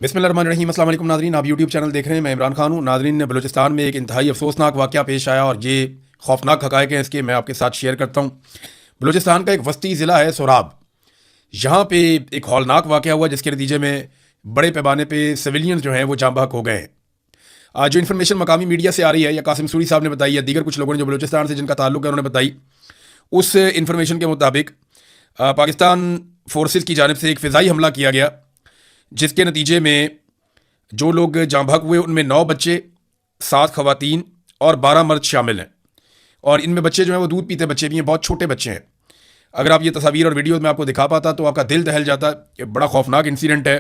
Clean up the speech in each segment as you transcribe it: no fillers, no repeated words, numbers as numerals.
बिस्मिल्लाहिर्रहमानिर्रहीम। अस्सलाम वालेकुम नाज़रीन, आप यूट्यूब चैनल देख रहे हैं। मैं इमरान खान हूँ। नाज़रीन, बलूचिस्तान में एक इंतहाई अफसोसनाक वाक़या पेश आया और ये खौफनाक हक़ाइक़ हैं इसके मैं आपके साथ शेयर करता हूँ। बलूचिस्तान का एक वस्ती ज़िला है सोराब। यहाँ पे एक हौलनाक वाक़या हुआ जिसके नतीजे में बड़े पैमाने पर सिविलियन जो हैं वो जाँ बहक हो गए हैं। आज जो इन्फॉर्मेशन मकामी मीडिया से आ रही है या कासिम सूरी साहब ने बताई या दीगर कुछ लोगों ने जो बलूचिस्तान से जिनका ताल्लुक है उन्होंने बताई, उस इन्फॉर्मेशन के मुताबिक पाकिस्तान फोर्सेस की जानिब से एक फ़िज़ाई हमला किया गया जिसके नतीजे में जो लोग जाँ बहक हुए उनमें 9 बच्चे, 7 ख़वातीन और 12 मर्द शामिल हैं। और इनमें बच्चे जो हैं वो दूध पीते बच्चे भी हैं, बहुत छोटे बच्चे हैं। अगर आप ये तस्वीर और वीडियो में आपको दिखा पाता तो आपका दिल दहल जाता। ये बड़ा खौफनाक इंसिडेंट है,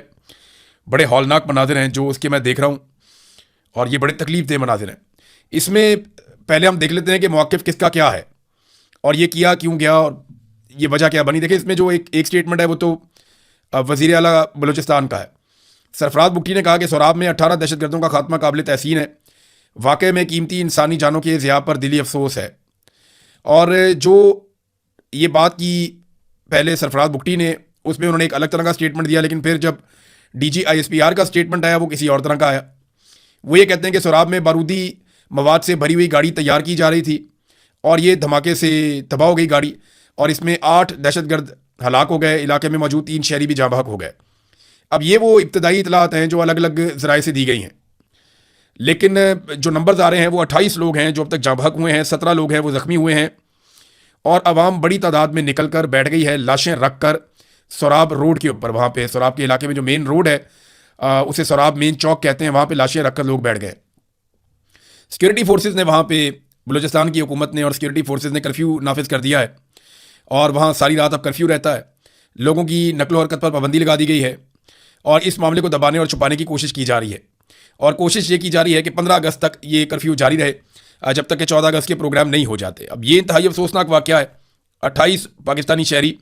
बड़े हौलनाक मनाजिर हैं जो उसके मैं देख रहा हूँ और ये बड़े तकलीफ दह मनाजिर हैं। इसमें पहले हम देख लेते हैं कि मौक़िफ़ किसका क्या है और ये किया क्यों गया और ये वजह क्या बनी। देखिए, इसमें जो एक स्टेटमेंट है वो तो वज़ीर आला बलूचिस्तान का है। सरफराज बुगटी ने कहा कि सोराब में 18 दहशतगर्दों का खात्मा काबिल तहसीन है। वाक़े में कीमती इंसानी जानों के ज़िया पर दिली अफसोस है। और जो ये बात की पहले सरफराज बुगटी ने, उसमें उन्होंने एक अलग तरह का स्टेटमेंट दिया, लेकिन फिर जब DG ISPR का स्टेटमेंट आया वो किसी और तरह का आया। वो ये कहते हैं कि सोराब में बारूदी मवाद से भरी हुई गाड़ी तैयार की जा रही थी और ये धमाके से तबाह हो गई गाड़ी और इसमें 8 दहशतगर्द हलाक हो गए। इलाके में मौजूद 3 शहरी भी जाँ बहक हो गए। अब ये वो इब्तदाई इतलात हैं जो अलग अलग ज़राए से दी गई हैं, लेकिन जो नंबर्स आ रहे हैं वो 28 लोग हैं जो अब तक जाँ बहक हुए हैं, 17 लोग हैं वो ज़ख्मी हुए हैं और अवाम बड़ी तादाद में निकल कर बैठ गई है लाशें रख कर सोराब रोड के ऊपर। वहाँ पे सोराब के इलाके में जो मेन रोड है उसे सोराब मेन चौक कहते हैं, वहाँ पे लाशें रख कर लोग बैठ गए। सिक्योरिटी फोर्सेज ने वहाँ पे, बलूचिस्तान की हुकूमत ने और सिक्योरिटी फोर्सेज ने कर्फ्यू नाफिज कर दिया है और वहाँ सारी रात अब कर्फ्यू रहता है। लोगों की नकलो हरकत पर पाबंदी लगा दी गई है और इस मामले को दबाने और छुपाने की कोशिश की जा रही है। और कोशिश ये की जा रही है कि 15 अगस्त तक ये कर्फ्यू जारी रहे जब तक कि 14 अगस्त के प्रोग्राम नहीं हो जाते। अब ये इंतहाई अफसोसनाक वाक़या है। 28 पाकिस्तानी शहरी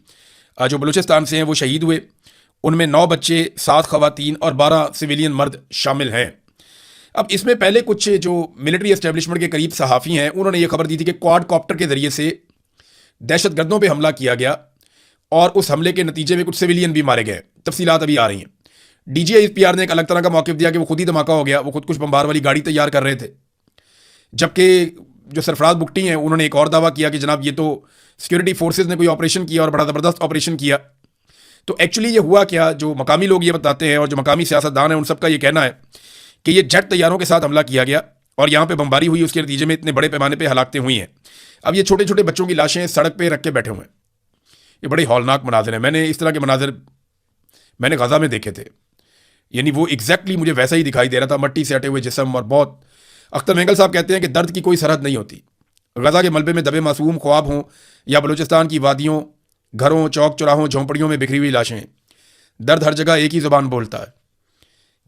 जो बलूचिस्तान से हैं वो शहीद हुए। उनमें 9 बच्चे, 7 ख़वातीन और 12 सिविलियन मर्द शामिल हैं। अब इसमें पहले कुछ जो मिलिट्री एस्टेब्लिशमेंट के करीब सहाफ़ी हैं उन्होंने ये खबर दी थी कि क्वाड कॉप्टर के ज़रिए से दहशतगर्दों पर हमला किया गया और उस हमले के नतीजे में कुछ सिविलियन भी मारे गए। तफसीलात अभी आ रही हैं। DG ISPR ने एक अलग तरह का मौक़िफ़ दिया कि वो खुद ही धमाका हो गया, वो खुद कुछ बम्बार वाली गाड़ी तैयार कर रहे थे। जबकि जो सरफराज बुगटी हैं उन्होंने एक और दावा किया कि जनाब ये तो सिक्योरिटी फोर्सेज ने कोई ऑपरेशन किया और बड़ा ज़बरदस्त ऑपरेशन किया। तो एक्चुअली ये हुआ क्या, जो मकामी लोग ये बताते हैं और जो मकामी सियासतदान हैं उन सबका ये कहना है कि ये जेट तैयारों के साथ हमला किया गया और यहाँ पर बम्बारी हुई, उसके नतीजे में इतने बड़े पैमाने पर हलाकतें हुई हैं। अब ये छोटे छोटे बच्चों की लाशें सड़क पर रख के बैठे हुए हैं। ये बड़े हौलनाक मनाजिर हैं। मैंने इस तरह के मनाजिर मैंने गज़ा में देखे थे, यानी वो एग्जैक्टली मुझे वैसा ही दिखाई दे रहा था, मट्टी से हटे हुए जिस्म। और बहुत, अख्तर मेंगल साहब कहते हैं कि दर्द की कोई सरहद नहीं होती। गज़ा के मलबे में दबे मासूम ख्वाब हों या बलूचिस्तान की वादियों, घरों, चौक चौराहों, झोंपड़ियों में बिखरी हुई लाशें, दर्द हर जगह एक ही ज़ुबान बोलता है।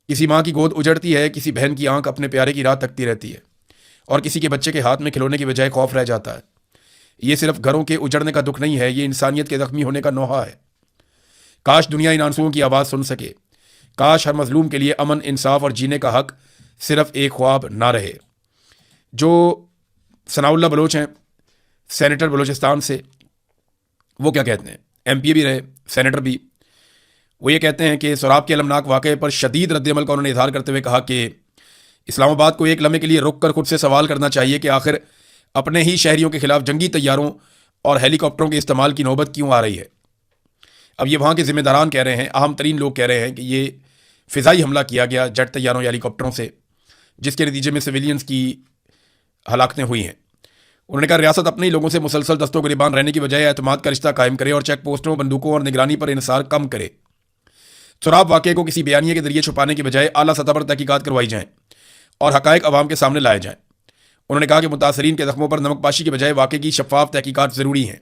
किसी माँ की गोद उजड़ती है, किसी बहन की आंख अपने प्यारे की राह तकती रहती है और किसी के बच्चे के हाथ में खिलौने की बजाय खौफ रह जाता है। ये सिर्फ घरों के उजड़ने का दुख नहीं है, ये इंसानियत के ज़ख्मी होने का नोहा है। काश दुनिया इन आंसुओं की आवाज़ सुन सके। काश हर मजलूम के लिए अमन, इंसाफ और जीने का हक सिर्फ एक ख्वाब ना रहे। जो सनाउल्लाह बलोच हैं, सेनेटर बलूचिस्तान से, वो क्या कहते हैं, MP भी रहे, सेनेटर भी। वो ये कहते हैं कि सोराब के अलमनाक वाक़े पर शदीद रद्दअमल का उन्होंने इजहार करते हुए कहा कि इस्लामाबाद को एक लम्हे के लिए रुक कर खुद से सवाल करना चाहिए कि आखिर अपने ही शहरियों के खिलाफ जंगी तैयारों और हेलीकॉप्टरों के इस्तेमाल की नौबत क्यों आ रही है। अब ये वहाँ के ज़िम्मेदारान कह रहे हैं, अहम तरीन लोग कह रहे हैं कि ये फ़िज़ाई हमला किया गया जेट तैयारों या हेलीकॉप्टरों से, जिसके नतीजे में सिविलियंस की हलाकतें हुई हैं। उन्होंने कहा रियासत अपने ही लोगों से मुसलसल दस्तों गिरबान रहने की बजाय एतमाद का रिश्ता कायम करे और चेक पोस्टों, बंदूकों और निगरानी पर इन्हिसार कम करे। सोराब वाक़े को किसी बयानिए के जरिए छुपाने की बजाय आला सतह पर तहकीकात करवाई जाएँ और हक़ाइक़ अवाम के सामने लाए जाएँ। उन्होंने कहा कि मुतासरीन के ज़ख्मों पर नमकपाशी के बजाय वाक़े की शफ़ाफ़ तहकीकात ज़रूरी हैं।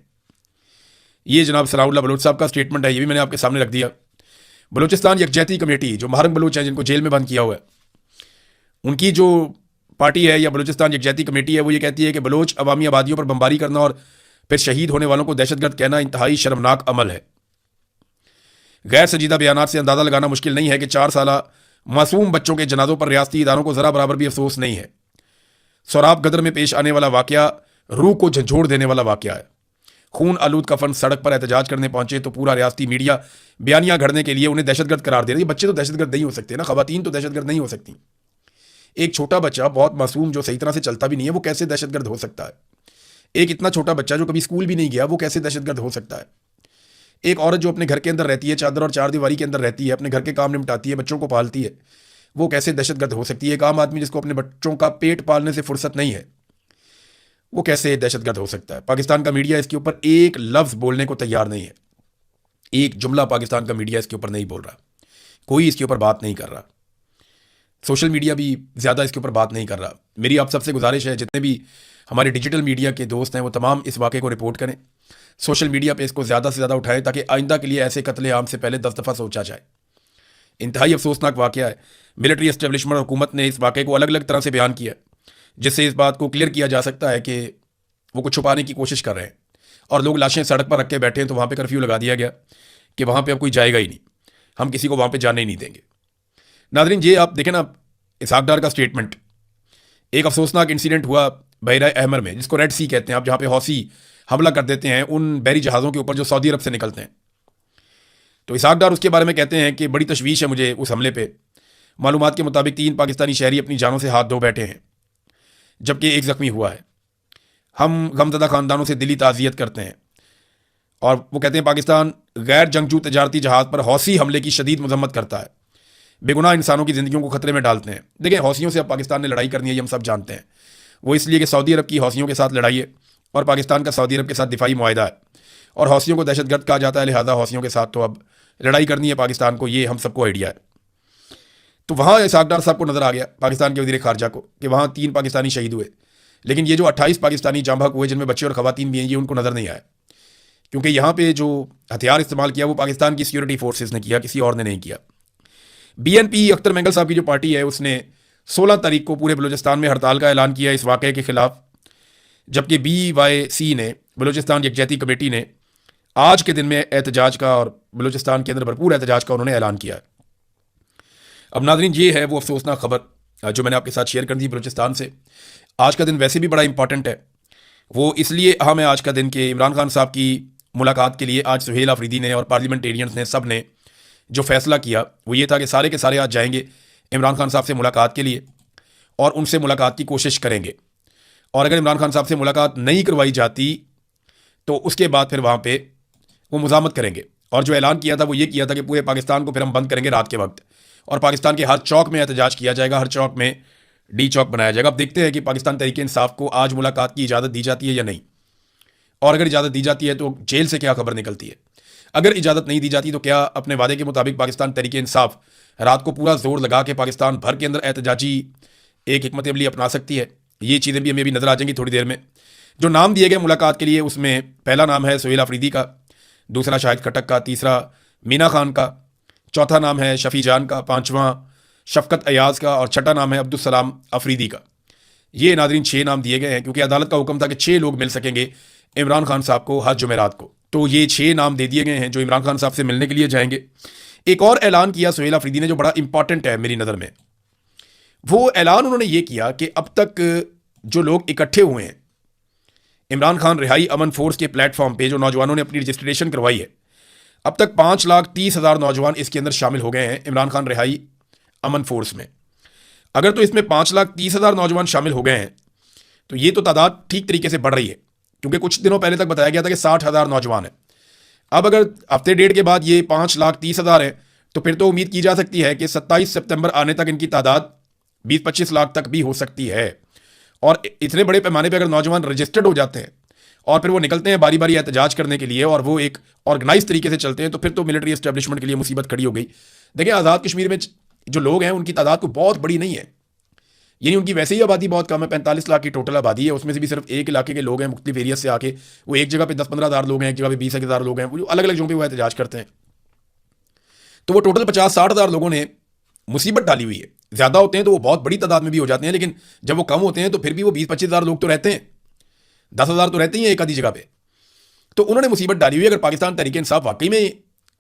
ये जनाब सनाउल्लाह बलोच साहब का स्टेटमेंट है, ये भी मैंने आपके सामने रख दिया। बलूचिस्तान यकजहती कमेटी, जो महरंग बलूच हैं जिनको जेल में बंद किया हुआ है, उनकी जो पार्टी है या बलूचिस्तान यकजहती कमेटी है, वो ये कहती है कि बलोच अवामी आबादियों पर बमबारी करना और फिर शहीद होने वालों को दहशतगर्द कहना इंतहाई शर्मनाक अमल है। गैर संजीदा बयानात से अंदाज़ा लगाना मुश्किल नहीं है कि 4 साला मासूम बच्चों के जनाजों पर रियासती इदारों को ज़रा बराबर भी अफसोस नहीं है। सोराब गदर में पेश आने वाला वाक़या रूह को झंझोड़ देने वाला वाक़या है खून आलूद कफन सड़क पर एहतजाज करने पहुंचे तो पूरा रियासती मीडिया बयानियां घड़ने के लिए उन्हें दहशतगर्द करार दे रही है। बच्चे तो दहशतगर्द नहीं हो सकते ना, खवातीन तो दहशतगर्द नहीं हो सकती। एक छोटा बच्चा बहुत मासूम जो सही तरह से चलता भी नहीं है वो कैसे दहशतगर्द हो सकता है? एक इतना छोटा बच्चा जो कभी स्कूल भी नहीं गया वो कैसे दहशतगर्द हो सकता है? एक औरत जो अपने घर के अंदर रहती है, चादर और चार दीवारी के अंदर रहती है, अपने घर के काम निपटाती है, बच्चों को पालती है, वो कैसे दहशतगर्द हो सकती है? एक आम आदमी जिसको अपने बच्चों का पेट पालने से फुर्सत नहीं है वो कैसे दहशतगर्द हो सकता है? पाकिस्तान का मीडिया इसके ऊपर एक लफ्ज बोलने को तैयार नहीं है। एक जुमला पाकिस्तान का मीडिया इसके ऊपर नहीं बोल रहा, कोई इसके ऊपर बात नहीं कर रहा, सोशल मीडिया भी ज़्यादा इसके ऊपर बात नहीं कर रहा। मेरी आप सबसे गुजारिश है, जितने भी हमारे डिजिटल मीडिया के दोस्त हैं वो तमाम इस वाक़े को रिपोर्ट करें, सोशल मीडिया पे इसको ज़्यादा से ज़्यादा उठाएं ताकि आइंदा के लिए ऐसे कत्ले आम से पहले 10 दफ़ा सोचा जाए। इंतहाई अफसोसनाक वाक़या है। मिलिट्री एस्टेब्लिशमेंट और हुकूमत ने इस वाक़े को अलग अलग तरह से बयान किया, जिससे इस बात को क्लियर किया जा सकता है कि वो कुछ छुपाने की कोशिश कर रहे हैं और लोग लाशें सड़क पर रख के बैठे हैं तो वहाँ पे कर्फ्यू लगा दिया गया कि वहाँ पे अब कोई जाएगा ही नहीं, हम किसी को वहाँ पे जाने ही नहीं देंगे। नाज़रीन, ये आप देखें ना, इसहाक डार का स्टेटमेंट। एक अफसोसनाक इंसिडेंट हुआ बहरा अहमर में, जिसको रेड सी कहते हैं आप, जहाँ पे हौसी हमला कर देते हैं उन बहरी जहाज़ों के ऊपर जो सऊदी अरब से निकलते हैं। तो इसहाक डार उसके बारे में कहते हैं कि बड़ी तशवीश है मुझे उस हमले पे। मालूमात के मुताबिक 3 पाकिस्तानी शहरी अपनी जानों से हाथ धो बैठे हैं जबकि एक ज़ख्मी हुआ है। हम गमज़दा ख़ानदानों से दिली ताज़ियत करते हैं। और वो कहते हैं पाकिस्तान गैर जंगजू तजारती जहाज़ पर हौसी हमले की शदीद मजम्मत करता है, बेगुनाह इंसानों की ज़िंदगियों को खतरे में डालते हैं। देखिए, हौसियों से अब पाकिस्तान ने लड़ाई करनी है, ये हम सब जानते हैं। वो इसलिए कि सऊदी अरब की हौसियों के साथ लड़ाई है और पाकिस्तान का सऊदी अरब के साथ दिफाई मुआहदा है और हौसियों को दहशतगर्द कहा जाता है, लिहाजा हौसियों के साथ तो अब लड़ाई करनी है पाकिस्तान को, ये हम सबको आइडिया है। तो वहाँ इसहाक डार साहब को नज़र आ गया, पाकिस्तान के वज़ीर ख़ारजा को, कि वहाँ 3 पाकिस्तानी शहीद हुए, लेकिन ये जो 28 पाकिस्तानी जाँ बहक हुए जिनमें बच्चे और ख़वातीन भी हैं, ये उनको नज़र नहीं आया, क्योंकि यहाँ पे जो हथियार इस्तेमाल किया वो पाकिस्तान की सिक्योरिटी फोर्सेस ने किया, किसी और ने नहीं किया। BNP अख्तर मेंगल साहब की जो पार्टी है उसने 16 तारीख को पूरे बलूचिस्तान में हड़ताल का ऐलान किया इस वाक़े के ख़िलाफ़, जबकि BYC ने, बलूचिस्तान यकजहती कमेटी ने, आज के दिन में एहतजाज का और बलूचिस्तान के अंदर भरपूर एहतजाज का उन्होंने ऐलान किया है। अब नाज़रीन, ये है वो अफसोसनाक खबर जो मैंने आपके साथ शेयर कर दी बलूचिस्तान से। आज का दिन वैसे भी बड़ा इंपॉर्टेंट है, वो इसलिए अहम है आज का दिन कि इमरान खान साहब की मुलाकात के लिए आज सुहेल आफरीदी ने और पार्लियामेंटेरियंस ने, सब ने जो फैसला किया वो ये था कि सारे के सारे आज जाएंगे इमरान खान साहब से मुलाकात के लिए और उनसे मुलाकात की कोशिश करेंगे। और अगर इमरान खान साहब से मुलाकात नहीं करवाई जाती तो उसके बाद फिर वहाँ पे वो मुज़ामत करेंगे। और जो ऐलान किया था वो ये किया था कि पूरे पाकिस्तान को फिर हम बंद करेंगे रात के वक्त और पाकिस्तान के हर चौक में एहतजाज किया जाएगा, हर चौक में डी चौक बनाया जाएगा। अब देखते हैं कि पाकिस्तान तहरीक इंसाफ को आज मुलाकात की इजाज़त दी जाती है या नहीं, और अगर इजाज़त दी जाती है तो जेल से क्या खबर निकलती है। अगर इजाज़त नहीं दी जाती तो क्या अपने वादे के मुताबिक पाकिस्तान तहरीक इंसाफ रात को पूरा जोर लगा के पाकिस्तान भर के अंदर एहतजाजी एक हिकमत अमली अपना सकती है? ये चीज़ें भी हमें भी नज़र आ जाएंगी थोड़ी देर में। जो नाम दिए गए मुलाकात के लिए, उसमें पहला नाम है सुहेल आफरीदी का, दूसरा शाहिद खटक का, तीसरा मीना खान का, चौथा नाम है शफ़ी जान का, पाँचवां शफ़कत अयाज़ का और छठा नाम है अब्दुल सलाम अफरीदी का। ये नाज़रीन 6 नाम दिए गए हैं क्योंकि अदालत का हुक्म था कि 6 लोग मिल सकेंगे इमरान खान साहब को हर जुमेरात को। तो ये 6 नाम दे दिए गए हैं जो इमरान खान साहब से मिलने के लिए जाएंगे। एक और ऐलान किया सुहेल आफरीदी ने जो बड़ा इंपॉर्टेंट है मेरी नज़र में। वो ऐलान उन्होंने ये किया कि अब तक जो लोग इकट्ठे हुए हैं इमरान खान रिहाई अमन फोर्स के प्लेटफॉर्म पे, जो नौजवानों ने अपनी रजिस्ट्रेशन करवाई है, अब तक 5,30,000 नौजवान इसके अंदर शामिल हो गए हैं इमरान खान रिहाई अमन फोर्स में। अगर तो इसमें 5,30,000 नौजवान शामिल हो गए हैं तो ये तो तादाद ठीक तरीके से बढ़ रही है, क्योंकि कुछ दिनों पहले तक बताया गया था कि 60,000 नौजवान है। अब अगर हफ्ते डेढ़ के बाद ये 5,30,000 है तो फिर तो उम्मीद की जा सकती है कि 27 सितंबर आने तक इनकी तादाद 20-25 लाख तक भी हो सकती है। और इतने बड़े पैमाने पर अगर नौजवान रजिस्टर्ड हो जाते हैं और फिर वो निकलते हैं बारी बारी एहतजाज करने के लिए और वो एक ऑर्गेनाइज तरीके से चलते हैं तो फिर तो मिलिट्री एस्टेब्लिशमेंट के लिए मुसीबत खड़ी हो गई। देखिए, आज़ाद कश्मीर में जो लोग हैं उनकी तादाद कोई बहुत बड़ी नहीं है, यानी उनकी वैसे ही आबादी बहुत कम है। 45 लाख की टोटल आबादी है, उसमें से भी सिर्फ एक इलाके के लोग हैं मुख्तलिफ एरिया से आके, वो एक जगह पे 10-15 हज़ार लोग हैं, एक जगह पे 20,000 लोग हैं, वो अलग अलग जगहों पे वो एहतजाज करते हैं। तो वो टोटल 50-60 हज़ार लोगों ने मुसीबत डाली हुई है। ज़्यादा होते हैं तो वो बहुत बड़ी तादाद में भी हो जाते हैं, लेकिन जब वो कम होते हैं तो फिर भी वो 20-25 हज़ार लोग तो रहते हैं, 10 हज़ार तो रहते ही हैं एक आधी जगह पे। तो उन्होंने मुसीबत डाली हुई है। अगर पाकिस्तान तहरीक इंसाफ वाकई में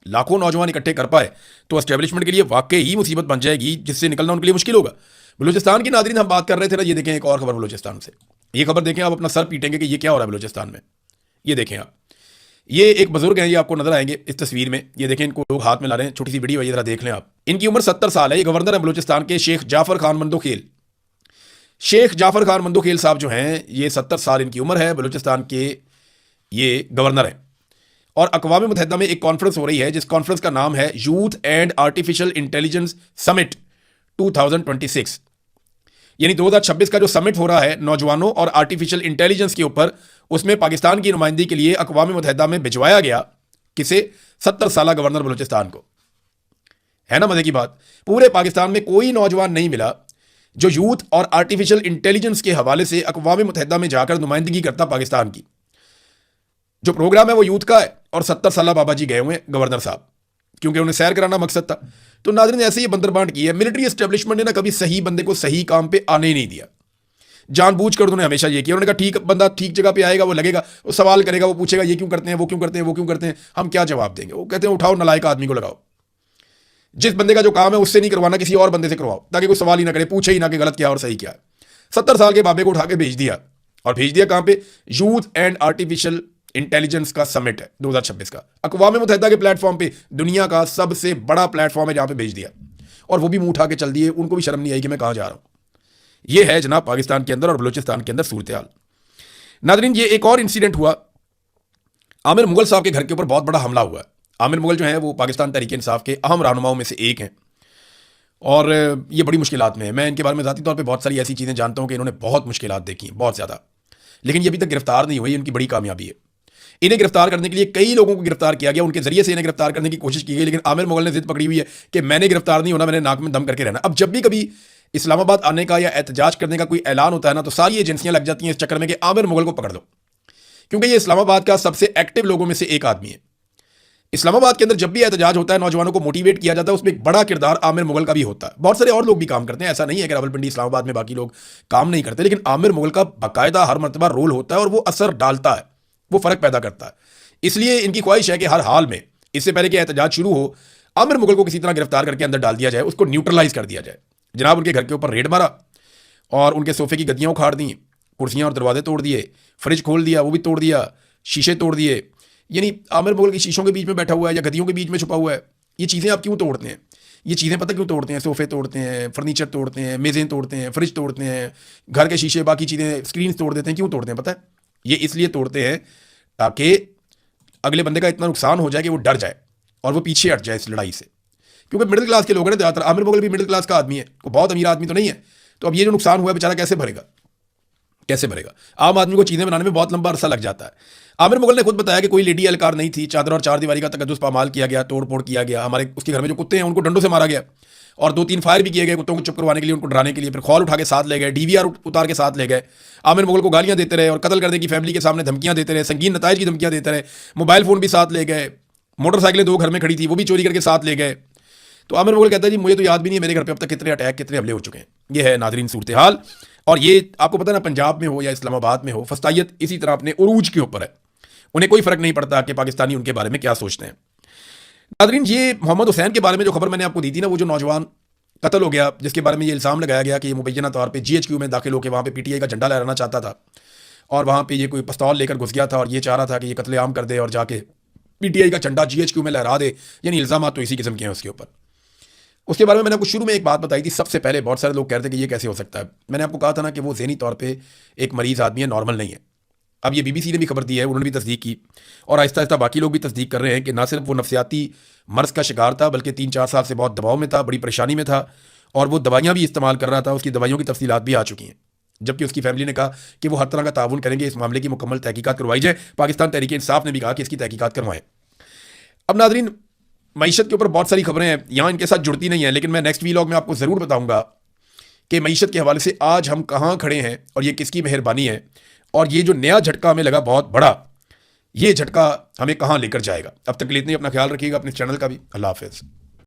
लाखों नौजवान इकट्ठे कर पाए तो एस्टेब्लिशमेंट के लिए वाकई ही मुसीबत बन जाएगी, जिससे निकलना उनके लिए मुश्किल होगा। बलूचिस्तान की नाज़रीन हम बात कर रहे थे ना, ये देखें एक और खबर बलूचिस्तान से। ये खबर देखें, आप अपना सर पीटेंगे कि ये क्या हो रहा है बलूचिस्तान में। ये देखें आप, ये एक बुजुर्ग हैं, ये आपको नजर आएंगे इस तस्वीर में। ये देखें, इनको लोग हाथ में ला रहे हैं, छोटी सी वीडियो है, ये जरा देख लें आप। इनकी उम्र 70 साल है। ये गवर्नर है बलूचिस्तान के, शेख जाफर खान मंदोखेल। शेख जाफर खान मंदोखेल साहब जो हैं, ये 70 साल इनकी उम्र है, बलूचिस्तान के ये गवर्नर हैं। और अक़वाम मुत्तहिदा में एक कॉन्फ्रेंस हो रही है, जिस कॉन्फ्रेंस का नाम है youth and artificial intelligence summit 2026। यानी 2026 का जो समिट हो रहा है नौजवानों और आर्टिफिशियल इंटेलिजेंस के ऊपर, उसमें पाकिस्तान की नुमाइंदगी के लिए अक़वाम मुत्तहिदा में भिजवाया गया किसे? 70 साल गवर्नर बलूचिस्तान को। है ना मजे की बात। पूरे पाकिस्तान में कोई नौजवान नहीं मिला जो यूथ और आर्टिफिशियल इंटेलिजेंस के हवाले से अक़वाम मुत्तहिदा में जाकर नुमाइंदगी करता पाकिस्तान की। जो प्रोग्राम है वो यूथ का है और 70 साल बाबा जी गए हुए हैं गवर्नर साहब, क्योंकि उन्हें सैर कराना मकसद था। तो नाज़रीन, ऐसे ही बंदरबांट की है मिलिट्री एस्टेब्लिशमेंट ने ना, कभी सही बंदे को सही काम पे आने ही नहीं दिया। जानबूझकर उन्होंने हमेशा ये किया। उन्होंने कहा ठीक बंदा ठीक जगह पे आएगा, वो लगेगा, वो सवाल करेगा, वो पूछेगा ये क्यों करते हैं, वो क्यों करते हैं, वो क्यों करते हैं, हम क्या जवाब देंगे? वो कहते हैं उठाओ नालायक आदमी को लगाओ। जिस बंदे का जो काम है उससे नहीं करवाना, किसी और बंदे से करवाओ, ताकि कोई सवाल ही ना करे, पूछे ही ना कि गलत क्या और सही क्या है। 70 साल के बाबे को उठा के भेज दिया, और भेज दिया कहां पे? यूथ एंड आर्टिफिशियल इंटेलिजेंस का समिट है 2026 का, अक़वाम मुत्तहिदा के प्लेटफॉर्म पे, दुनिया का सबसे बड़ा प्लेटफॉर्म है जहां पे भेज दिया, और वो भी मुंह उठा के चल दिए। उनको भी शर्म नहीं आई कि मैं कहां जा रहा हूं। ये है जनाब पाकिस्तान के अंदर और बलूचिस्तान के अंदर सूरत हाल। नाज़रीन, ये एक और इंसिडेंट हुआ, आमिर मुगल साहब के घर के ऊपर बहुत बड़ा हमला हुआ है। आमिर मुगल जो है वो पाकिस्तान तहरीक इंसाफ के अहम रहनुमाओं में से एक हैं, और ये बड़ी मुश्किलात में है। मैं इनके बारे में ज़ाती तौर पे बहुत सारी ऐसी चीज़ें जानता हूँ कि इन्होंने बहुत मुश्किलात देखी हैं, बहुत ज़्यादा, लेकिन ये अभी तक गिरफ्तार नहीं हुई। इनकी बड़ी कामयाबी है। इन्हें गिरफ्तार करने के लिए कई लोगों को गिरफ्तार किया गया, उनके जरिए से इन्हें गिरफ्तार करने की कोशिश की गई, लेकिन आमिर मुगल ने जिद पकड़ी हुई है कि मैंने गिरफ्तार नहीं होना, मैंने नाक में दम करके रहना। अब जब भी कभी इस्लामाबाद आने का या एहतजाज करने का कोई ऐलान होता है ना, तो सारी एजेंसियां लग जाती हैं इस चक्कर में कि आमिर मुगल को पकड़ लो, क्योंकि ये इस्लामाबाद का सबसे एक्टिव लोगों में से एक आदमी है। इस्लामाबाद के अंदर जब भी एहतजाज होता है, नौजवानों को मोटिवेट किया जाता है, उसमें एक बड़ा किरदार आमिर मुगल का भी होता है। बहुत सारे और लोग भी काम करते हैं, ऐसा नहीं है कि रावलपिंडी इस्लामाबाद में बाकी लोग काम नहीं करते, लेकिन आमिर मुगल का बाकायदा हर मरतबा रोल होता है, और वो असर डालता है, वो फर्क पैदा करता है। इसलिए इनकी ख्वाहिश है कि हर हाल में, इससे पहले कि एहतजाज शुरू हो, आमिर मुगल को किसी तरह गिरफ्तार करके अंदर डाल दिया जाए, उसको न्यूट्रलाइज कर दिया जाए। जनाब, उनके घर के ऊपर रेड मारा और उनके सोफे की गद्दियां उखाड़ दी, कुर्सियां और दरवाजे तोड़ दिए, फ्रिज खोल दिया, वो भी तोड़ दिया, शीशे तोड़ दिए। यानी आमिर मुगल की शीशों के बीच में बैठा हुआ है या गद्दियों के बीच में छुपा हुआ है। ये चीज़ें आप क्यों तोड़ते हैं? ये चीज़ें पता क्यों तोड़ते हैं? सोफे तोड़ते हैं, फर्नीचर तोड़ते हैं, मेज़ें तोड़ते हैं, फ्रिज तोड़ते हैं, घर के शीशे, बाकी चीज़ें, स्क्रीन तोड़ देते हैं। क्यों तोड़ते हैं पता है? ये इसलिए तोड़ते हैं ताकि अगले बंदे का इतना नुकसान हो जाए कि वो डर जाए और वो पीछे हट जाए इस लड़ाई से। क्योंकि मिडिल क्लास के लोग हैं ज़्यादातर। आमिर मुगल भी मिडिल क्लास का आदमी है, वो बहुत अमीर आदमी तो नहीं है। तो अब ये जो नुकसान हुआ है बेचारा कैसे भरेगा? कैसे भरेगा? आम आदमी को चीज़ें बनाने में बहुत लंबा अरसा लग जाता है। आमिर मुगल ने खुद बताया कि कोई लेडी एहलकार नहीं थी, चादर और चार दीवारी का तकद्दुस पामाल किया गया, तोड़ फोड़ किया गया। हमारे उसके घर में जो कुत्ते हैं उनको डंडों से मारा गया, और 2-3 फायर भी किए गए कुत्तों को चुप करवाने के लिए, उनको डराने के लिए। फिर खौल उठा के साथ ले गए, डीवीआर उतार के साथ ले गए। आमिर मुगल को गालियां देते रहे और कत्ल करने की फैमिली के सामने धमकियां देते रहे, संगीन नताइज की धमकियां देते रहे। मोबाइल फ़ोन भी साथ ले गए, मोटरसाइकिलें 2 घर में खड़ी थी वो भी चोरी करके साथ ले गए। तो आमिर मुगल कहता है जी मुझे तो याद भी नहीं है मेरे घर पे अब तक कितने अटैक, कितने हमले हो चुके हैं। ये है नाज़रीन सूरत हाल। और ये आपको पता ना, पंजाब में हो या इस्लामाबाद में हो, फस्तायत इसी तरह अपने उरूज के ऊपर है। उन्हें कोई फ़र्क नहीं पड़ता कि पाकिस्तानी उनके बारे में क्या सोचते हैं। नाज़रीन, ये मोहम्मद हुसैन के बारे में जो खबर मैंने आपको दी थी ना, वो जो नौजवान कत्ल हो गया, जिसके बारे में ये इल्ज़ाम लगाया गया कि ये मुबैना तौर पे GHQ में दाखिल होकर वहाँ पे PTI का झंडा लहराना चाहता था, और वहाँ पे ये कोई पिस्तौल लेकर घुस गया था और ये चाह रहा था कि ये कत्लेआम कर दे और जाके PTI का झंडा GHQ में लहरा दे। यानी इल्ज़ाम तो इसी किस्म के हैं उसके ऊपर। उसके बारे में मैंने आपको शुरू में एक बात बताई थी सबसे पहले। बहुत सारे लोग कहते हैं कि ये कैसे हो सकता है। मैंने आपको कहा था ना कि वो ज़हनी तौर पे एक मरीज़ आदमी है, नॉर्मल नहीं है। अब ये BBC ने भी खबर दी है, उन्होंने भी तस्दीक की, और आहिस्ता आहिस्ता बाकी लोग भी तस्दीक कर रहे हैं कि ना सिर्फ वो नफसियाती मर्ज़ का शिकार था, बल्कि 3-4 साल से बहुत दबाव में था, बड़ी परेशानी में था, और वो दवाइयाँ भी इस्तेमाल कर रहा था। उसकी दवाइयों की तफसीलात भी आ चुकी हैं, जबकि उसकी फैमिली ने कहा कि वो हर तरह का ताउन करेंगे, इस मामले की मुकम्मल तहकीकात करवाई जाए। पाकिस्तान तहरीक इंसाफ ने भी कहा कि इसकी तहकीकात करवाएं। अब नाज़रीन, मईशत के ऊपर बहुत सारी खबरें हैं, यहाँ इनके साथ जुड़ती नहीं हैं, लेकिन मैं नेक्स्ट व्लॉग में आपको ज़रूर बताऊँगा कि मईशत के हवाले से आज हम कहाँ खड़े हैं और ये किसकी मेहरबानी है, और ये जो नया झटका हमें लगा बहुत बड़ा, ये झटका हमें कहाँ लेकर जाएगा। अब तक के लिए इतना ही। अपना ख्याल रखिएगा, अपने चैनल का भी। अल्लाह हाफ़िज़।